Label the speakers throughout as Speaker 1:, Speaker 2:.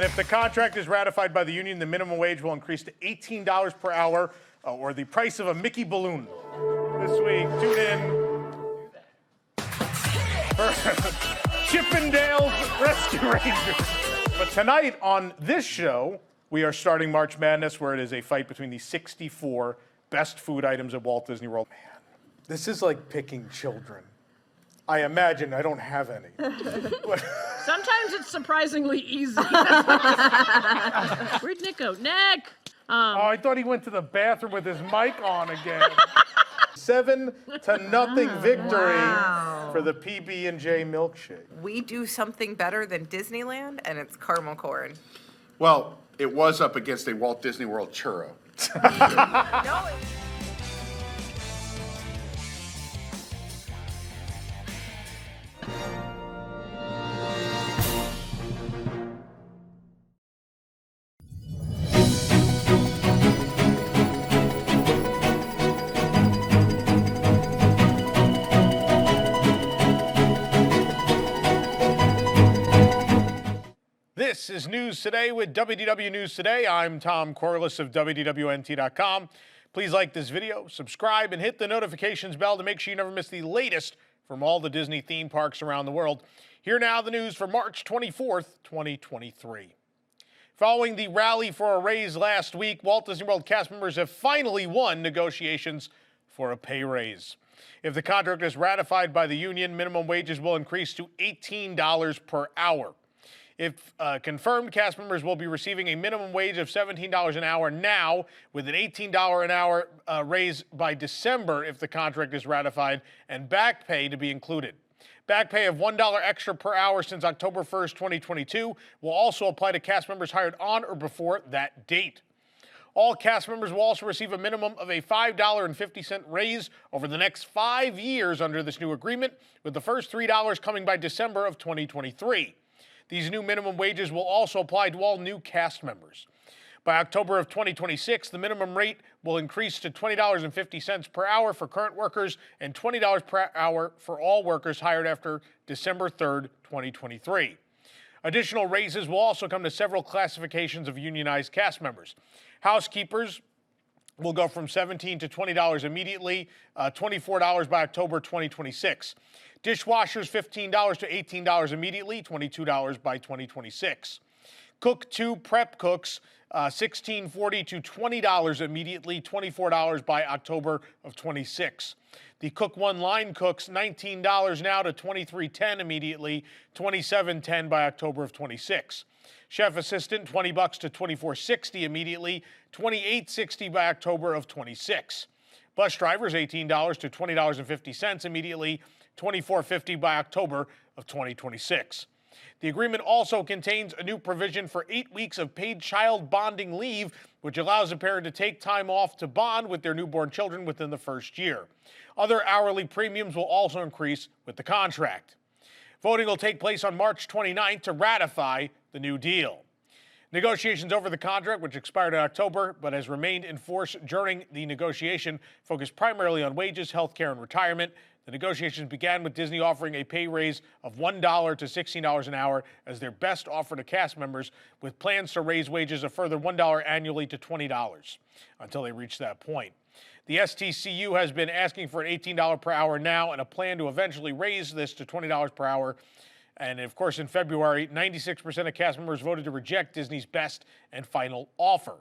Speaker 1: And if the contract is ratified by the union, the minimum wage will increase to $18 per hour, or the price of a Mickey balloon. This week, tune in for Chippendales Rescue Rangers. But tonight on this show, we are starting March Madness, where it is a fight between the 64 best food items at Walt Disney World. Man, this is like picking children. I imagine I don't have any.
Speaker 2: Sometimes it's surprisingly easy. Where'd Nick go? Nick!
Speaker 1: I thought he went to the bathroom with his mic on again. 7-0 victory for the PB&J milkshake.
Speaker 3: We do something better than Disneyland, and it's caramel corn.
Speaker 4: Well, it was up against a Walt Disney World churro.
Speaker 3: No,
Speaker 1: This is News Today with WDW News Today. I'm Tom Corliss of WDWNT.com. Please like this video, subscribe, and hit the notifications bell to make sure you never miss the latest from all the Disney theme parks around the world. Here now the news for March 24th, 2023. Following the rally for a raise last week, Walt Disney World cast members have finally won negotiations for a pay raise. If the contract is ratified by the union, minimum wages will increase to $18 per hour. If confirmed, cast members will be receiving a minimum wage of $17 an hour now, with an $18 an hour raise by December if the contract is ratified, and back pay to be included. Back pay of $1 extra per hour since October 1st, 2022 will also apply to cast members hired on or before that date. All cast members will also receive a minimum of a $5.50 raise over the next 5 years under this new agreement, with the first $3 coming by December of 2023. These new minimum wages will also apply to all new cast members. By October of 2026, the minimum rate will increase to $20.50 per hour for current workers and $20 per hour for all workers hired after December 3rd, 2023. Additional raises will also come to several classifications of unionized cast members. Housekeepers will go from $17 to $20 immediately, $24 by October 2026. Dishwashers, $15 to $18 immediately, $22 by 2026. Cook 2 prep cooks, $16.40 to $20 immediately, $24 by October of 26. The Cook 1 line cooks, $19 now to $23.10 immediately, $27.10 by October of 26. Chef assistant, $20 to $24.60 immediately, $28.60 by October of 26. Bus drivers, $18 to $20.50 immediately, $24.50 by October of 2026. The agreement also contains a new provision for 8 weeks of paid child bonding leave, which allows a parent to take time off to bond with their newborn children within the first year. Other hourly premiums will also increase with the contract. Voting will take place on March 29th to ratify the new deal. Negotiations over the contract, which expired in October but has remained in force during the negotiation, focused primarily on wages, health care, and retirement. The negotiations began with Disney offering a pay raise of $1 to $16 an hour as their best offer to cast members, with plans to raise wages a further $1 annually to $20 until they reach that point. The STCU has been asking for an $18 per hour now and a plan to eventually raise this to $20 per hour. And of course, in February, 96% of cast members voted to reject Disney's best and final offer.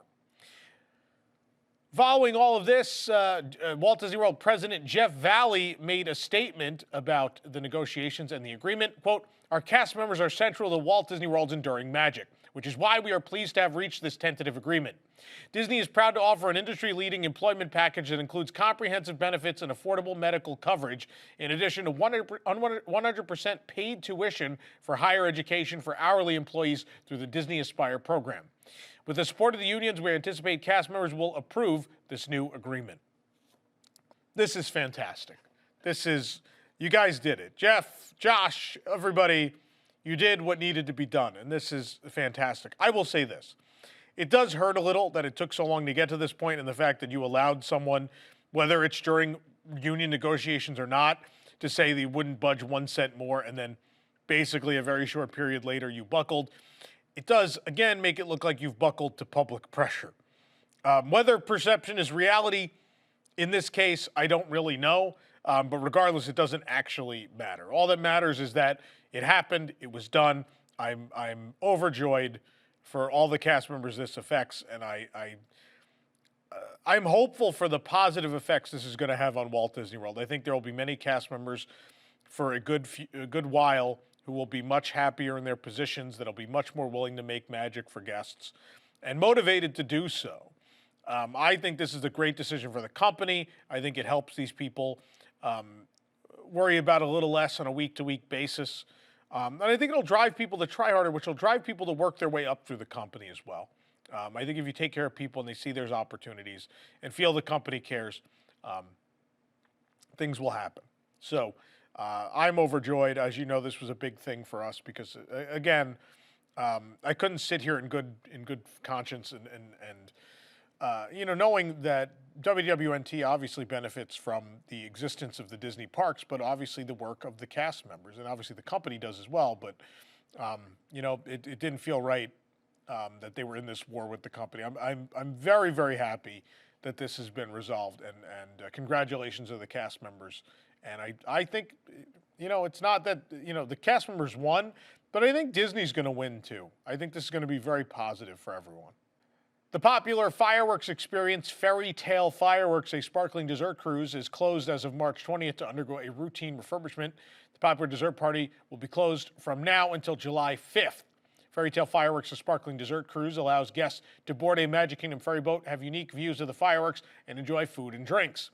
Speaker 1: Following all of this, Walt Disney World President Jeff Valley made a statement about the negotiations and the agreement. Quote, "Our cast members are central to Walt Disney World's enduring magic, which is why we are pleased to have reached this tentative agreement. Disney is proud to offer an industry-leading employment package that includes comprehensive benefits and affordable medical coverage, in addition to 100% paid tuition for higher education for hourly employees through the Disney Aspire program. With the support of the unions, we anticipate cast members will approve this new agreement." This is fantastic. You guys did it. Jeff, Josh, everybody, you did what needed to be done, and this is fantastic. I will say this. It does hurt a little that it took so long to get to this point, and the fact that you allowed someone, whether it's during union negotiations or not, to say they wouldn't budge 1 cent more, and then basically a very short period later you buckled. it does, again, make it look like you've buckled to public pressure. Whether perception is reality in this case, I don't really know. But regardless, it doesn't actually matter. All that matters is that it happened, it was done. I'm overjoyed for all the cast members this affects, and I'm hopeful for the positive effects this is going to have on Walt Disney World. I think there will be many cast members for a good while who will be much happier in their positions, that'll be much more willing to make magic for guests, and motivated to do so. I think this is a great decision for the company. I think it helps these people worry about a little less on a week-to-week basis. And I think it'll drive people to try harder, which will drive people to work their way up through the company as well. I think if you take care of people and they see there's opportunities and feel the company cares, things will happen. So I'm overjoyed. As you know, this was a big thing for us because, again, I couldn't sit here in good conscience and knowing that WWNT obviously benefits from the existence of the Disney parks, but obviously the work of the cast members, and obviously the company does as well. But it didn't feel right that they were in this war with the company. I'm very, very happy that this has been resolved, and congratulations to the cast members. And I think it's not that the cast members won, but I think Disney's going to win too. I think this is going to be very positive for everyone. The popular fireworks experience, Ferrytale Fireworks, a sparkling dessert cruise, is closed as of March 20th to undergo a routine refurbishment. The popular dessert party will be closed from now until July 5th. Ferrytale Fireworks, a sparkling dessert cruise, allows guests to board a Magic Kingdom ferry boat, have unique views of the fireworks, and enjoy food and drinks.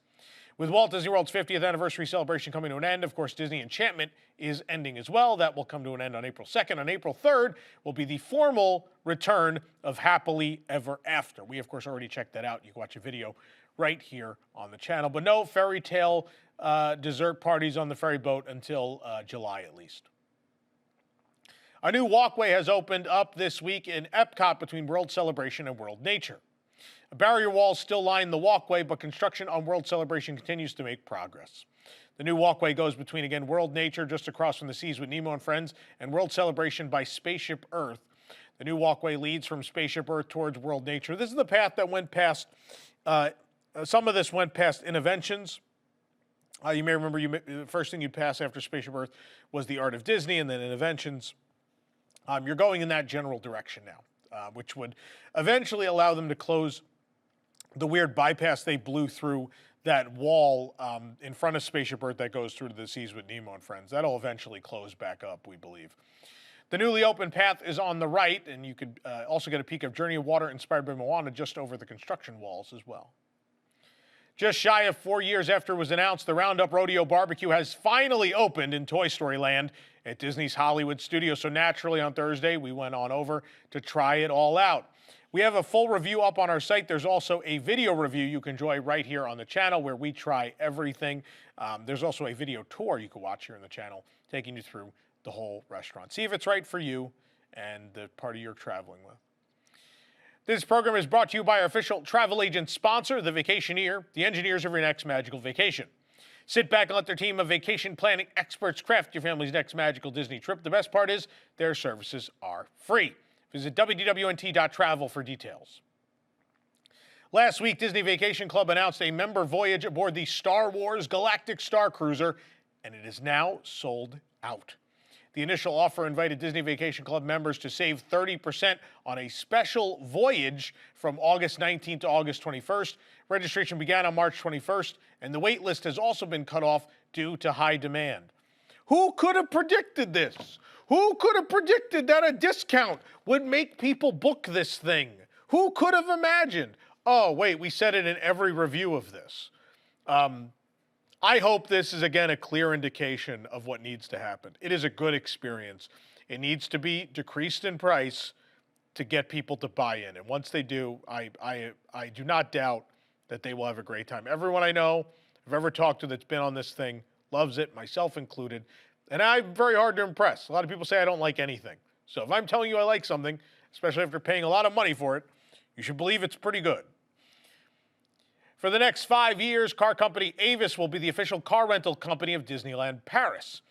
Speaker 1: With Walt Disney World's 50th anniversary celebration coming to an end, of course, Disney Enchantment is ending as well. That will come to an end on April 2nd. On April 3rd will be the formal return of Happily Ever After. We, of course, already checked that out. You can watch a video right here on the channel. But no Ferrytale dessert parties on the ferry boat until July at least. A new walkway has opened up this week in EPCOT between World Celebration and World Nature. Barrier walls still line the walkway, but construction on World Celebration continues to make progress. The new walkway goes between, again, World Nature, just across from the Seas with Nemo and Friends, and World Celebration by Spaceship Earth. The new walkway leads from Spaceship Earth towards World Nature. This is the path that went past, some of this went past Interventions. You may remember the first thing you pass after Spaceship Earth was the Art of Disney and then Interventions. You're going in that general direction now, which would eventually allow them to close the weird bypass they blew through that wall in front of Spaceship Earth that goes through to the Seas with Nemo and Friends. That'll eventually close back up, we believe. The newly opened path is on the right, and you could also get a peek of Journey of Water inspired by Moana just over the construction walls as well. Just shy of 4 years after it was announced, the Roundup Rodeo Barbecue has finally opened in Toy Story Land at Disney's Hollywood Studios. So naturally on Thursday, we went on over to try it all out. We have a full review up on our site. There's also a video review you can enjoy right here on the channel where we try everything. There's also a video tour you can watch here on the channel taking you through the whole restaurant. See if it's right for you and the party you're traveling with. This program is brought to you by our official travel agent sponsor, The Vacationeer, the engineers of your next magical vacation. Sit back and let their team of vacation planning experts craft your family's next magical Disney trip. The best part is their services are free. Visit wwnt.travel for details. Last week, Disney Vacation Club announced a member voyage aboard the Star Wars Galactic Starcruiser, and it is now sold out. The initial offer invited Disney Vacation Club members to save 30% on a special voyage from August 19th to August 21st. Registration began on March 21st, and the wait list has also been cut off due to high demand. Who could have predicted this? Who could have predicted that a discount would make people book this thing? Who could have imagined? Oh, wait, we said it in every review of this. I hope this is, again, a clear indication of what needs to happen. It is a good experience. It needs to be decreased in price to get people to buy in. And once they do, I do not doubt that they will have a great time. Everyone I know, I've ever talked to that's been on this thing, loves it, myself included. And I'm very hard to impress. A lot of people say I don't like anything. So if I'm telling you I like something, especially after paying a lot of money for it, you should believe it's pretty good. For the next 5 years, car company Avis will be the official car rental company of Disneyland Paris.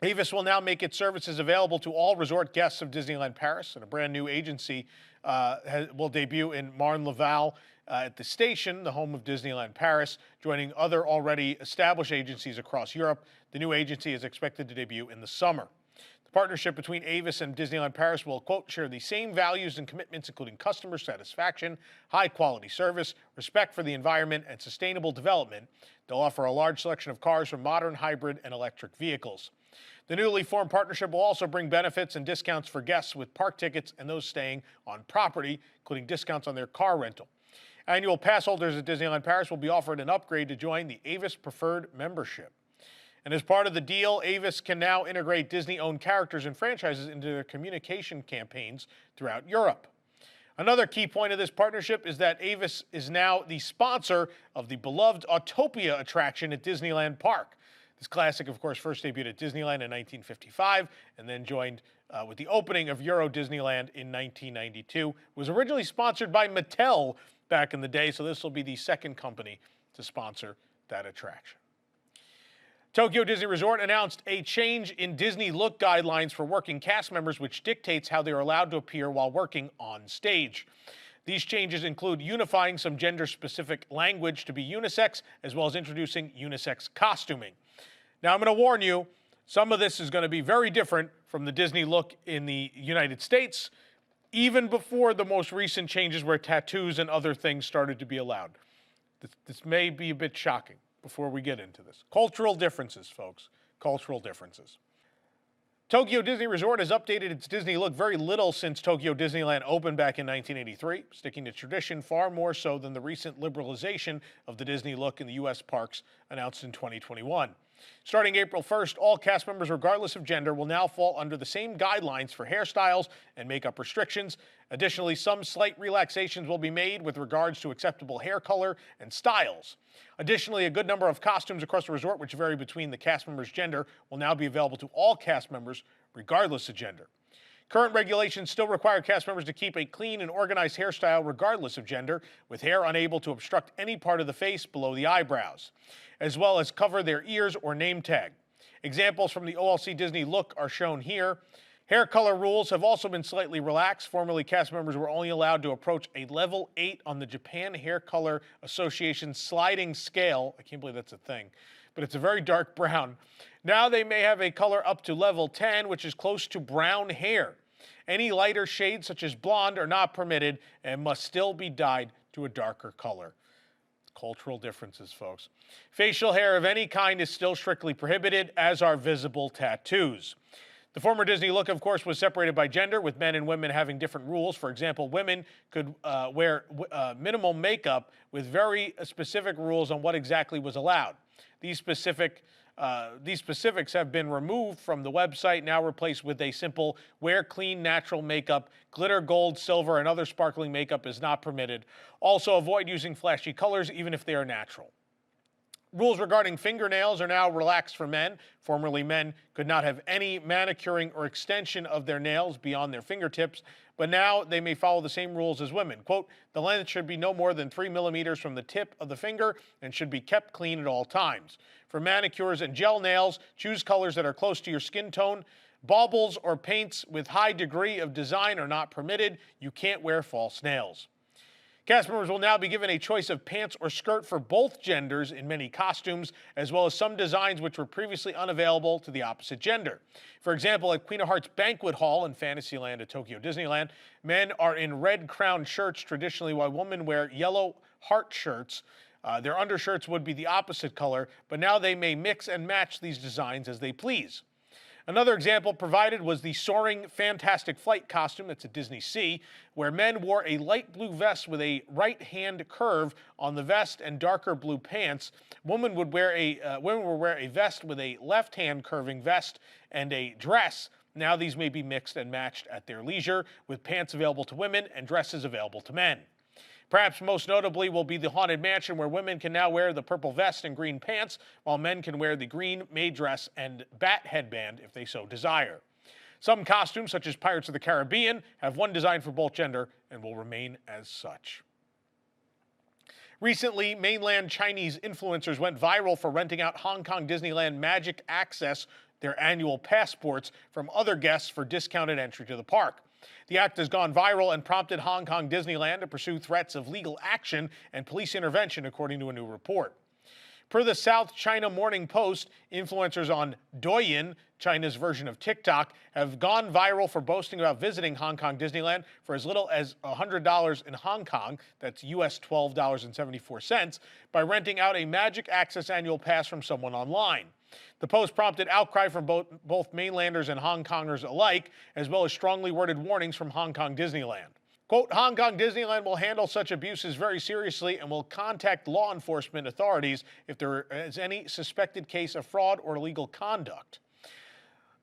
Speaker 1: Avis will now make its services available to all resort guests of Disneyland Paris, and a brand new agency will debut in Marne-la-Vallée at the station, the home of Disneyland Paris, joining other already established agencies across Europe. The new agency is expected to debut in the summer. The partnership between Avis and Disneyland Paris will, quote, share the same values and commitments, including customer satisfaction, high-quality service, respect for the environment, and sustainable development. They'll offer a large selection of cars from modern, hybrid, and electric vehicles. The newly formed partnership will also bring benefits and discounts for guests with park tickets and those staying on property, including discounts on their car rental. Annual pass holders at Disneyland Paris will be offered an upgrade to join the Avis Preferred membership. And as part of the deal, Avis can now integrate Disney-owned characters and franchises into their communication campaigns throughout Europe. Another key point of this partnership is that Avis is now the sponsor of the beloved Autopia attraction at Disneyland Park. This classic, of course, first debuted at Disneyland in 1955 and then joined with the opening of Euro Disneyland in 1992. It was originally sponsored by Mattel back in the day, so this will be the second company to sponsor that attraction. Tokyo Disney Resort announced a change in Disney look guidelines for working cast members, which dictates how they are allowed to appear while working on stage. These changes include unifying some gender-specific language to be unisex, as well as introducing unisex costuming. Now, I'm going to warn you, some of this is going to be very different from the Disney look in the United States, even before the most recent changes where tattoos and other things started to be allowed. This may be a bit shocking before we get into this. Cultural differences, folks. Cultural differences. Tokyo Disney Resort has updated its Disney look very little since Tokyo Disneyland opened back in 1983, sticking to tradition far more so than the recent liberalization of the Disney look in the U.S. parks announced in 2021. Starting April 1st, all cast members, regardless of gender, will now fall under the same guidelines for hairstyles and makeup restrictions. Additionally, some slight relaxations will be made with regards to acceptable hair color and styles. Additionally, a good number of costumes across the resort, which vary between the cast members' gender, will now be available to all cast members, regardless of gender. Current regulations still require cast members to keep a clean and organized hairstyle regardless of gender, with hair unable to obstruct any part of the face below the eyebrows, as well as cover their ears or name tag. Examples from the OLC Disney look are shown here. Hair color rules have also been slightly relaxed. Formerly, cast members were only allowed to approach a level 8 on the Japan Hair Color Association sliding scale. I can't believe that's a thing, but it's a very dark brown. Now they may have a color up to level 10, which is close to brown hair. Any lighter shades, such as blonde, are not permitted and must still be dyed to a darker color. Cultural differences, folks. Facial hair of any kind is still strictly prohibited, as are visible tattoos. The former Disney look, of course, was separated by gender, with men and women having different rules. For example, women could wear minimal makeup with very specific rules on what exactly was allowed. These specifics have been removed from the website, now replaced with a simple wear clean, natural makeup. Glitter, gold, silver, and other sparkling makeup is not permitted. Also, avoid using flashy colors, even if they are natural. Rules regarding fingernails are now relaxed for men. Formerly, men could not have any manicuring or extension of their nails beyond their fingertips, but now they may follow the same rules as women. Quote, the length should be no more than 3 millimeters from the tip of the finger and should be kept clean at all times. For manicures and gel nails, choose colors that are close to your skin tone. Baubles or paints with high degree of design are not permitted. You can't wear false nails. Cast members will now be given a choice of pants or skirt for both genders in many costumes, as well as some designs which were previously unavailable to the opposite gender. For example, at Queen of Hearts Banquet Hall in Fantasyland at Tokyo Disneyland, men are in red crown shirts traditionally, while women wear yellow heart shirts. Their undershirts would be the opposite color, but now they may mix and match these designs as they please. Another example provided was the Soaring Fantastic Flight costume that's at Disney Sea, where men wore a light blue vest with a right-hand curve on the vest and darker blue pants. Women would wear a vest with a left-hand curving vest and a dress. Now these may be mixed and matched at their leisure, with pants available to women and dresses available to men. Perhaps most notably will be the Haunted Mansion, where women can now wear the purple vest and green pants, while men can wear the green maid dress and bat headband if they so desire. Some costumes, such as Pirates of the Caribbean, have one design for both gender and will remain as such. Recently, mainland Chinese influencers went viral for renting out Hong Kong Disneyland Magic Access their annual passports from other guests for discounted entry to the park. The act has gone viral and prompted Hong Kong Disneyland to pursue threats of legal action and police intervention, according to a new report. Per the South China Morning Post, influencers on Douyin, China's version of TikTok, have gone viral for boasting about visiting Hong Kong Disneyland for as little as $100 in Hong Kong, that's US $12.74, by renting out a Magic Access annual pass from someone online. The post prompted outcry from both mainlanders and Hong Kongers alike, as well as strongly worded warnings from Hong Kong Disneyland. Quote, Hong Kong Disneyland will handle such abuses very seriously and will contact law enforcement authorities if there is any suspected case of fraud or illegal conduct.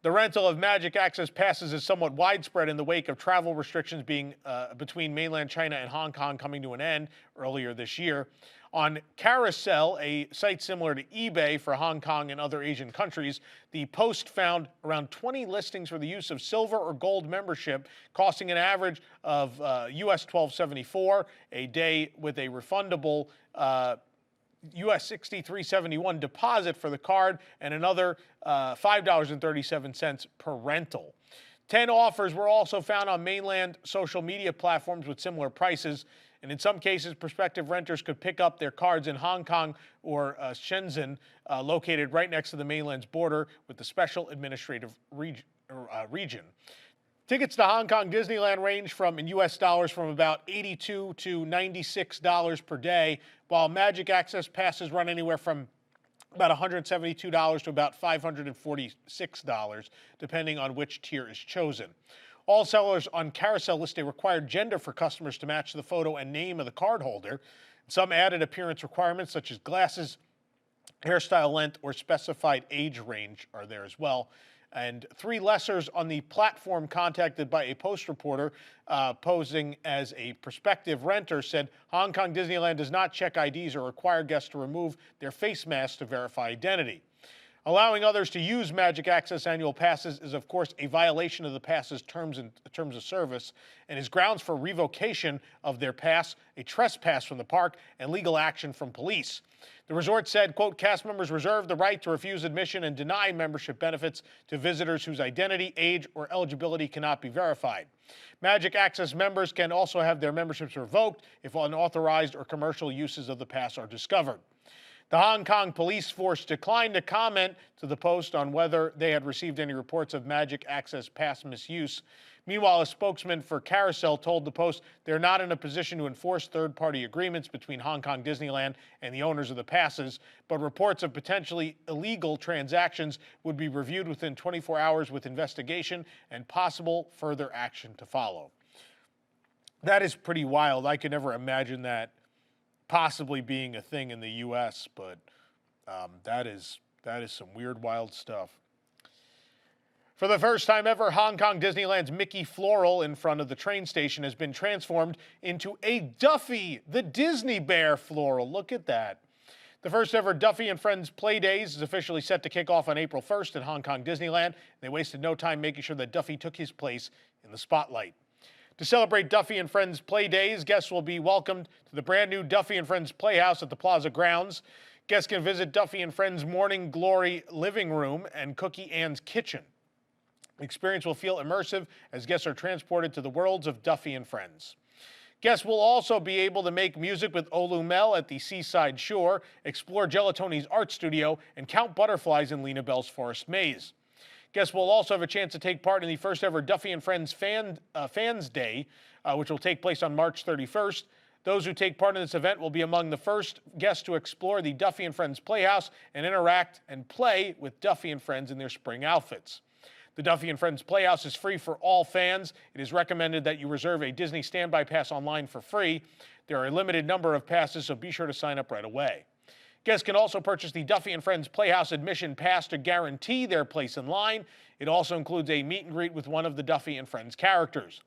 Speaker 1: The rental of Magic Access passes is somewhat widespread in the wake of travel restrictions between mainland China and Hong Kong coming to an end earlier this year. On Carousel, a site similar to eBay for Hong Kong and other Asian countries, the Post found around 20 listings for the use of silver or gold membership, costing an average of US $12.74 a day with a refundable US $63.71 deposit for the card and another $5.37 per rental. 10 offers were also found on mainland social media platforms with similar prices. And in some cases, prospective renters could pick up their cards in Hong Kong or Shenzhen, located right next to the mainland's border with the Special Administrative Region. Tickets to Hong Kong Disneyland range from, in U.S. dollars, from about $82 to $96 per day, while Magic Access passes run anywhere from about $172 to about $546, depending on which tier is chosen. All sellers on Carousel list a required gender for customers to match the photo and name of the cardholder. Some added appearance requirements such as glasses, hairstyle length, or specified age range are there as well. And 3 lessors on the platform contacted by a Post reporter posing as a prospective renter said Hong Kong Disneyland does not check IDs or require guests to remove their face masks to verify identity. Allowing others to use Magic Access annual passes is, of course, a violation of the pass's terms of service and is grounds for revocation of their pass, a trespass from the park, and legal action from police. The resort said, quote, cast members reserve the right to refuse admission and deny membership benefits to visitors whose identity, age, or eligibility cannot be verified. Magic Access members can also have their memberships revoked if unauthorized or commercial uses of the pass are discovered. The Hong Kong police force declined to comment to the Post on whether they had received any reports of Magic Access pass misuse. Meanwhile, a spokesman for Carousel told the Post they're not in a position to enforce third-party agreements between Hong Kong Disneyland and the owners of the passes, but reports of potentially illegal transactions would be reviewed within 24 hours with investigation and possible further action to follow. That is pretty wild. I could never imagine that possibly being a thing in the U.S., but that is some weird, wild stuff. For the first time ever, Hong Kong Disneyland's Mickey Floral in front of the train station has been transformed into a Duffy, the Disney Bear Floral. Look at that. The first ever Duffy and Friends Play Days is officially set to kick off on April 1st at Hong Kong Disneyland. They wasted no time making sure that Duffy took his place in the spotlight. To celebrate Duffy and Friends Play Days, guests will be welcomed to the brand new Duffy and Friends Playhouse at the Plaza grounds. Guests can visit Duffy and Friends Morning Glory living room and Cookie Ann's kitchen. The experience will feel immersive as guests are transported to the worlds of Duffy and Friends. Guests will also be able to make music with Olu Mel at the Seaside Shore, explore Gelatoni's art studio, and count butterflies in Lena Bell's Forest Maze. Guests will also have a chance to take part in the first ever Duffy and Friends Fans Day, which will take place on March 31st. Those who take part in this event will be among the first guests to explore the Duffy and Friends Playhouse and interact and play with Duffy and Friends in their spring outfits. The Duffy and Friends Playhouse is free for all fans. It is recommended that you reserve a Disney standby pass online for free. There are a limited number of passes, so be sure to sign up right away. Guests can also purchase the Duffy and Friends Playhouse admission pass to guarantee their place in line. It also includes a meet and greet with one of the Duffy and Friends characters.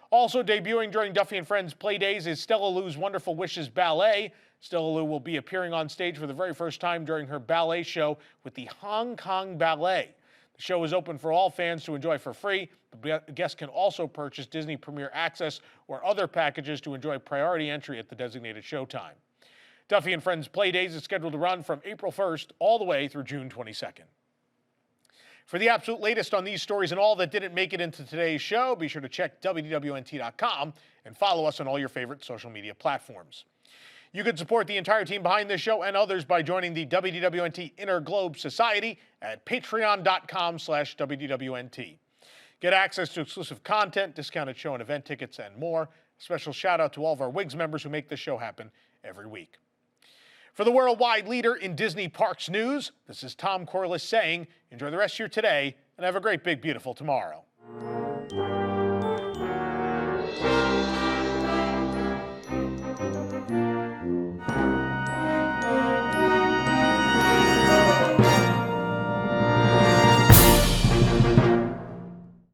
Speaker 1: Also debuting during Duffy and Friends Play Days is Stella Lou's Wonderful Wishes Ballet. Stella Lou will be appearing on stage for the very first time during her ballet show with the Hong Kong Ballet. The show is open for all fans to enjoy for free, but guests can also purchase Disney Premier Access or other packages to enjoy priority entry at the designated showtime. Duffy and Friends Play Days is scheduled to run from April 1st all the way through June 22nd. For the absolute latest on these stories and all that didn't make it into today's show, be sure to check WDWNT.com and follow us on all your favorite social media platforms. You can support the entire team behind this show and others by joining the WDWNT Inner Globe Society at patreon.com/WDWNT. Get access to exclusive content, discounted show and event tickets, and more. A special shout out to all of our WIGS members who make this show happen every week. For the worldwide leader in Disney Parks news, this is Tom Corliss saying, enjoy the rest of your today and have a great, big, beautiful tomorrow.